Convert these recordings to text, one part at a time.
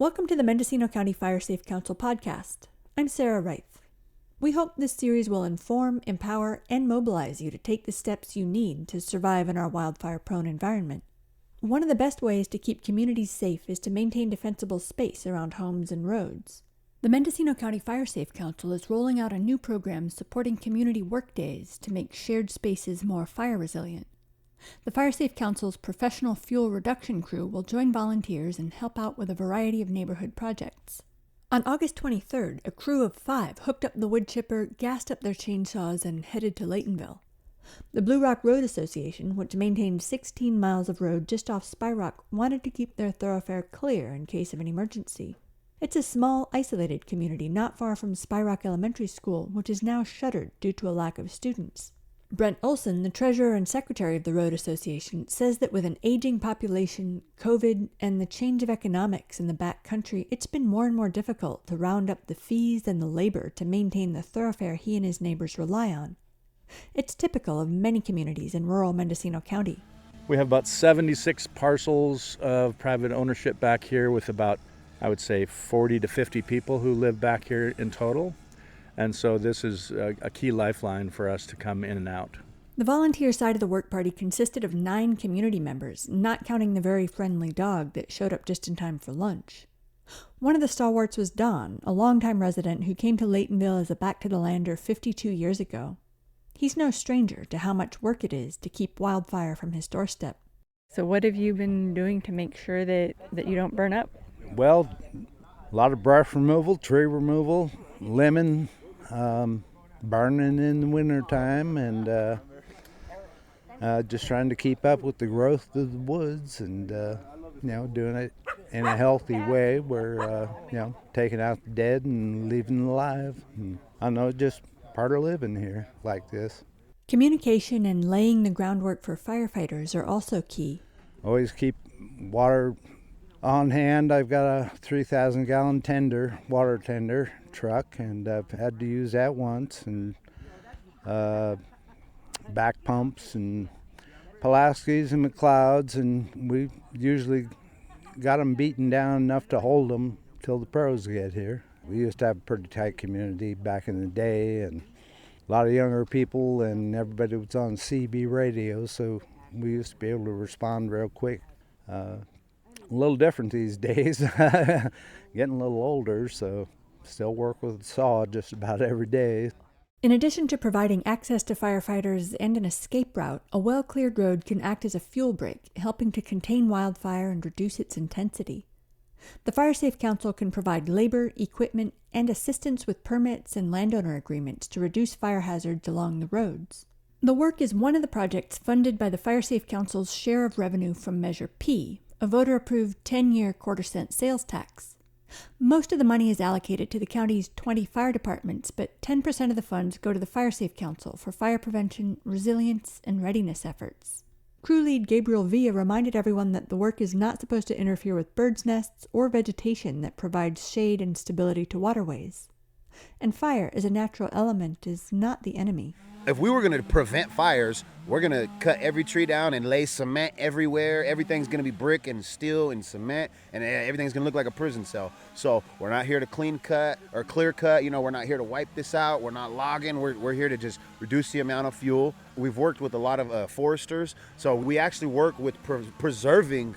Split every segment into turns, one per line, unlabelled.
Welcome to the Mendocino County Fire Safe Council podcast. I'm Sarah Reith. We hope this series will inform, empower, and mobilize you to take the steps you need to survive in our wildfire-prone environment. One of the best ways to keep communities safe is to maintain defensible space around homes and roads. The Mendocino County Fire Safe Council is rolling out a new program supporting community workdays to make shared spaces more fire resilient. The Fire Safe Council's professional fuel reduction crew will join volunteers and help out with a variety of neighborhood projects. On August 23rd, a crew of 5 hooked up the wood chipper, gassed up their chainsaws, and headed to Laytonville. The Blue Rock Road Association, which maintained 16 miles of road just off Spy Rock, wanted to keep their thoroughfare clear in case of an emergency. It's a small, isolated community not far from Spy Rock Elementary School, which is now shuttered due to a lack of students. Brent Olson, the treasurer and secretary of the Road Association, says that with an aging population, COVID, and the change of economics in the back country, it's been more and more difficult to round up the fees and the labor to maintain the thoroughfare he and his neighbors rely on. It's typical of many communities in rural Mendocino County.
We have about 76 parcels of private ownership back here with about, I would say, 40 to 50 people who live back here in total. And so this is a key lifeline for us to come in and out.
The volunteer side of the work party consisted of 9 community members, not counting the very friendly dog that showed up just in time for lunch. One of the stalwarts was Don, a longtime resident who came to Laytonville as a back-to-the-lander 52 years ago. He's no stranger to how much work it is to keep wildfire from his doorstep.
So what have you been doing to make sure that you don't burn up?
Well, a lot of brush removal, tree removal, lemon, burning in the wintertime, and just trying to keep up with the growth of the woods and, doing it in a healthy way where, taking out the dead and leaving them alive. And I know it's just part of living here like this.
Communication and laying the groundwork for firefighters are also key.
Always keep water on hand. I've got a 3,000-gallon water tender truck, and I've had to use that once, and back pumps and Pulaski's and McLeods, and we usually got them beaten down enough to hold them till the pros get here. We used to have a pretty tight community back in the day, and a lot of younger people, and everybody was on CB radio, so we used to be able to respond real quick. A little different these days, getting a little older, so still work with a saw just about every day.
In addition to providing access to firefighters and an escape route, a well-cleared road can act as a fuel break, helping to contain wildfire and reduce its intensity. The Fire Safe Council can provide labor, equipment, and assistance with permits and landowner agreements to reduce fire hazards along the roads. The work is one of the projects funded by the Fire Safe Council's share of revenue from Measure P, a voter-approved 10-year quarter-cent sales tax. Most of the money is allocated to the county's 20 fire departments, but 10% of the funds go to the Fire Safe Council for fire prevention, resilience, and readiness efforts. Crew lead Gabriel Villa reminded everyone that the work is not supposed to interfere with birds' nests or vegetation that provides shade and stability to waterways. And fire, as a natural element, is not the enemy.
If we were going to prevent fires, we're going to cut every tree down and lay cement everywhere. Everything's going to be brick and steel and cement, and everything's going to look like a prison cell. So we're not here to clear cut. We're not here to wipe this out. We're not logging. We're here to just reduce the amount of fuel. We've worked with a lot of foresters, so we actually work with preserving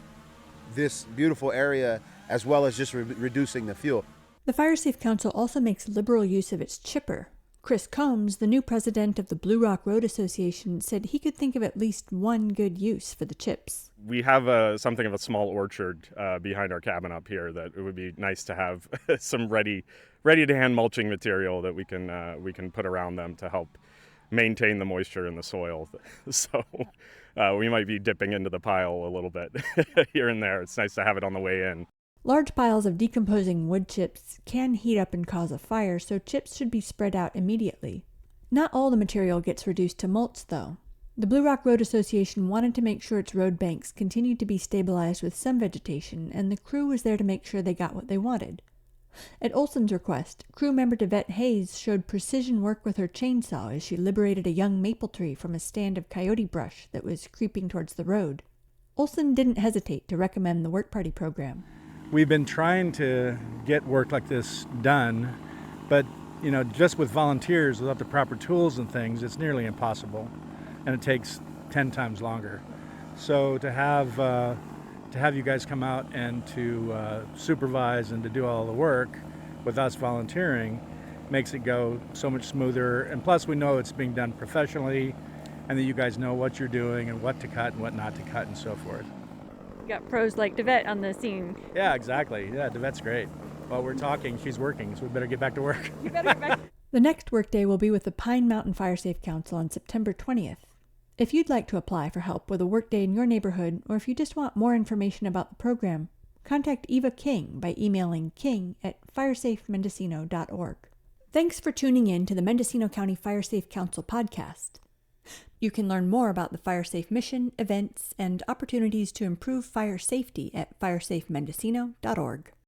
this beautiful area as well as just reducing the fuel.
The Fire Safe Council also makes liberal use of its chipper. Chris Combs, the new president of the Blue Rock Road Association, said he could think of at least one good use for the chips.
We have something of a small orchard behind our cabin up here that it would be nice to have some ready-to-hand mulching material that we can put around them to help maintain the moisture in the soil. So we might be dipping into the pile a little bit here and there. It's nice to have it on the way in.
Large piles of decomposing wood chips can heat up and cause a fire, so chips should be spread out immediately. Not all the material gets reduced to mulch, though. The Blue Rock Road Association wanted to make sure its road banks continued to be stabilized with some vegetation, and the crew was there to make sure they got what they wanted. At Olson's request, crew member Devette Hayes showed precision work with her chainsaw as she liberated a young maple tree from a stand of coyote brush that was creeping towards the road. Olson didn't hesitate to recommend the work party program.
We've been trying to get work like this done, but just with volunteers without the proper tools and things, it's nearly impossible, and it takes 10 times longer. So to have you guys come out and to supervise and to do all the work with us volunteering makes it go so much smoother. And plus we know it's being done professionally, and that you guys know what you're doing and what to cut and what not to cut and so forth.
You got pros like Devette on the scene.
Yeah, exactly. Yeah, Devette's great. While we're talking, she's working, so we better get back to work.
You better get back.
The next workday will be with the Pine Mountain Fire Safe Council on September 20th. If you'd like to apply for help with a workday in your neighborhood, or if you just want more information about the program, contact Eva King by emailing king@firesafemendocino.org. Thanks for tuning in to the Mendocino County Fire Safe Council podcast. You can learn more about the Fire Safe mission, events, and opportunities to improve fire safety at firesafemendocino.org.